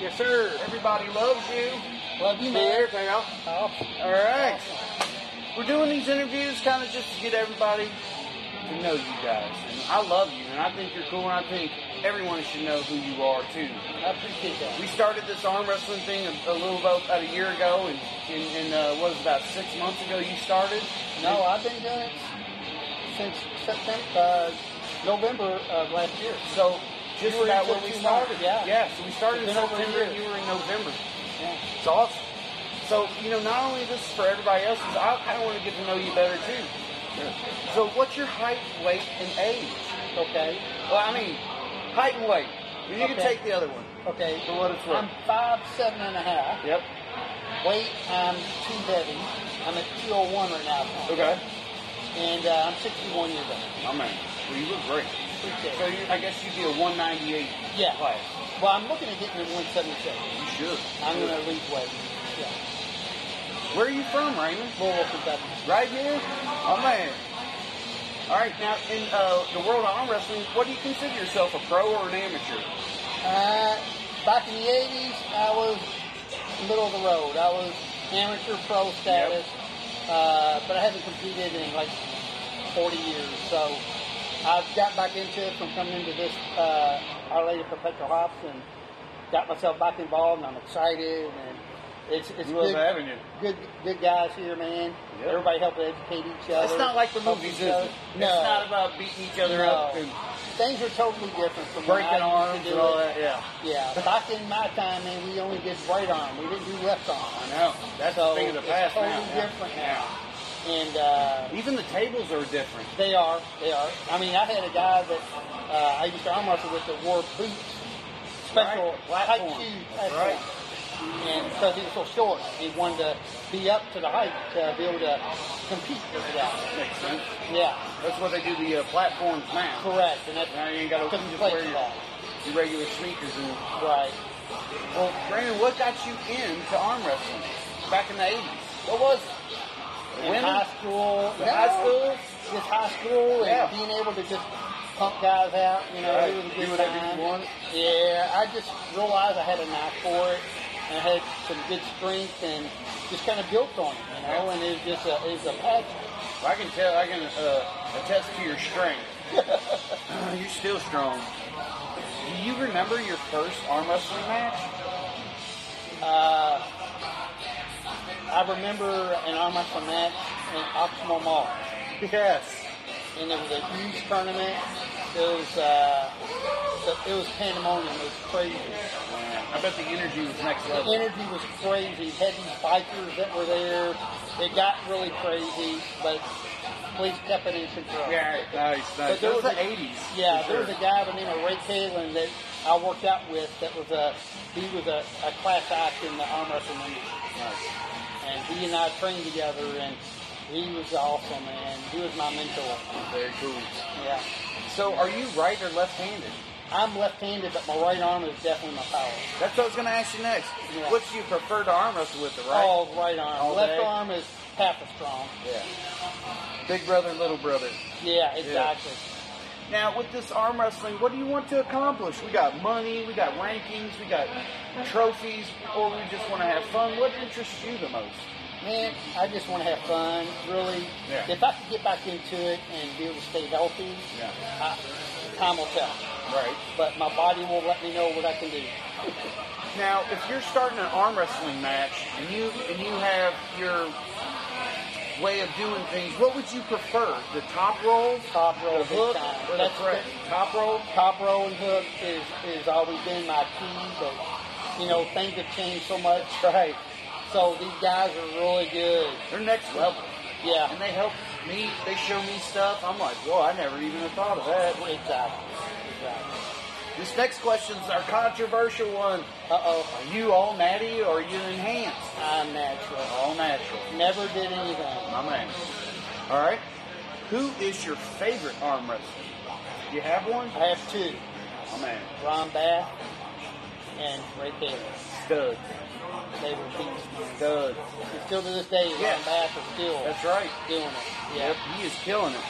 Yes, sir. Everybody loves you. Love you, man. Here, pal. Oh. All right. We're doing these interviews kind of just to get everybody to know you guys. And I love you, and I think you're cool, and I think everyone should know who you are, too. I appreciate that. We started this arm wrestling thing a little about a year ago, and what was it, about 6 months ago you started? No, I've been doing it since November of last year. So, just You were about in when we 2 started. months, yeah. Yeah, so we started in It's been over a September, year. and you were in November. Yeah. It's awesome. So, not only this is for everybody else, I kind of want to get to know you better, too. Sure. So, what's your height, weight, and age? Okay. Well, I mean, height and weight. You can Okay. take the other one. Okay. For what it's worth. I'm 5'7.5". Yep. Weight, I'm too heavy. I'm at 201 right now. Okay. And I'm 61 years old. Oh, man. Well, you look great. Appreciate So, it. I guess you'd be a 198 Yeah. class. Well, I'm looking at getting to 177. You should. I'm going to lose weight. Yeah. Where are you from, Raymond? Louisville, Kentucky. Right here? Oh, man. All right, now, in the world of arm wrestling, what do you consider yourself, a pro or an amateur? Back in the 80s, I was middle of the road. I was amateur pro status, but I haven't competed in like 40 years. So I've got back into it from coming into this Our Lady of Perpetual Hops and got myself back involved, and I'm excited. And it's We love having you. good guys here, man. Yep. Everybody help educate each other. It's not like the help movies, each is other. it? No. It's not about beating each other up and Things are totally different from when breaking I used arms to do and all it. that, yeah. Yeah, back in my time, man, we only did right arm. We didn't do left arm. I know. That's So the thing of the past it's totally now. different now. And Even the tables are different. they are. I mean, I had a guy that I used to arm wrestle with that wore boots, special Right. height Platform. shoes. That's platform. right. And because he was so short, he wanted to be up to the height to be able to compete with the guy. Makes sense. Yeah, That's what they do the platforms now. correct. And that's Now you ain't got to couldn't just play wear for your, that. your regular sneakers. And Right. well, Raymond, what got you into arm wrestling back in the 80s? What was it? In Women? high school. The high school? Just high school and Yeah. being able to just pump guys out, it was a good Do whatever time. you want. Yeah, I just realized I had a knack for it, and I had some good strength, and just kind of built on it, and it was just it was a passion. I can tell. I can attest to your strength. You're still strong. Do you remember your first arm wrestling match? I remember an arm wrestling match in Oxmoor Mall, Yes. and it was a huge tournament. It was pandemonium. It was crazy. I bet the energy was next The level. energy was crazy. You had these bikers that were there. It got really crazy, but police kept it in control. Yeah, nice. But there That was was the a- 80s. Yeah, for there was sure. a guy by the name of Ray Kalin that I worked out with. He was a class act in the arm wrestling industry, Nice. and he and I trained together, and he was awesome, and he was my mentor. Very cool. Yeah, So, are you right or left-handed? I'm left-handed, but my right arm is definitely my power. That's what I was going to ask you next. Yeah. What do you prefer to arm wrestle with, the right? Oh, right arm. All Left day? arm is half as strong. Yeah. Big brother, little brother. Yeah, exactly. Now, with this arm wrestling, what do you want to accomplish? We got money, we got rankings, we got trophies, or we just want to have fun. What interests you the most? Man, I just want to have fun, really. Yeah. If I could get back into it and be able to stay healthy, time will tell. Right. But my body will let me know what I can do. Now, if you're starting an arm wrestling match and you have your way of doing things, what would you prefer? The top roll, Top roll, the big hook, time. or the That's press? Top roll. Top roll and hook is always been my key, but things have changed so much. Right. So these guys are really good. They're next level. Yeah, And they help me, they show me stuff. I'm like, whoa, I never even have thought of that. exactly. This next question's our controversial one. Uh-oh, Are you all natty or are you enhanced? I'm natural. All natural. Never did anything. My man. All right. Who is your favorite arm wrestler? Do you have one? I have two, My man. Ron Bath and Ray Taylor. Stud. They were beasts. Stud. And still to this day, Yeah. Ron Bath is still That's right. doing it. Yeah. Yep, he is killing it.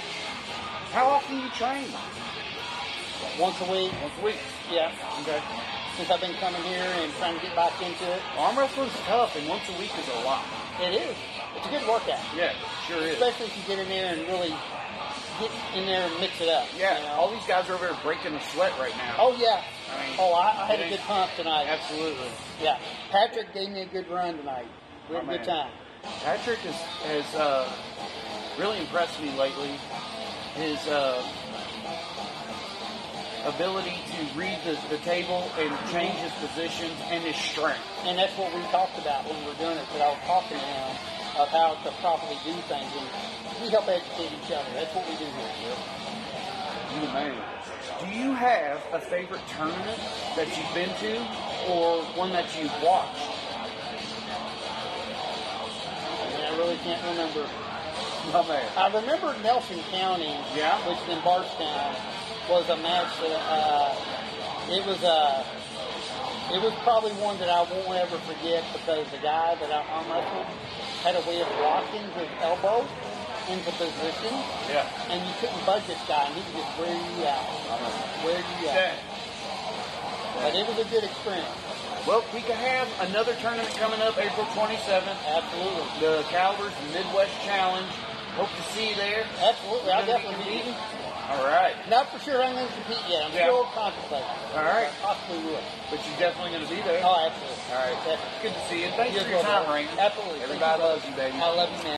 How often do you train? Once a week. Once a week. Yeah. Okay. since I've been coming here and trying to get back into it. Arm wrestling's tough, and once a week is a lot. It is. It's a good workout. Yeah, sure is. Especially if you get in there and really get in there and mix it up. Yeah, you know? all these guys are over there breaking a sweat right now. Oh, yeah. I mean, I had a good pump tonight. Absolutely. Yeah. Patrick gave me a good run tonight. We had a good time. Patrick has really impressed me lately. His ability to read the table and change his positions and his strength. And that's what we talked about when we were doing it, because I was talking to him of how to properly do things. And we help educate each other. That's what we do here. You the man. Do you have a favorite tournament that you've been to or one that you've watched? I really can't remember. Oh, man. I remember Nelson County, which is in Bardstown, was a match that it was probably one that I won't ever forget, because the guy that I arm wrestled had a way of blocking his elbow into position, and you couldn't budge this guy, and he could just wear you out. But it was a good experience. Well, we could have another tournament coming up April 27th. Absolutely. The Calvers Midwest Challenge. Hope to see you there. Absolutely. I'll definitely be competing. All right. Not for sure I'm going to compete yet. I'm still contemplating. All right. I possibly will. But you're definitely going to be there. Oh, absolutely. All right. Definitely. Good to see you. Thanks for your time, Raymond. Absolutely. Everybody loves you, baby. I love you, man.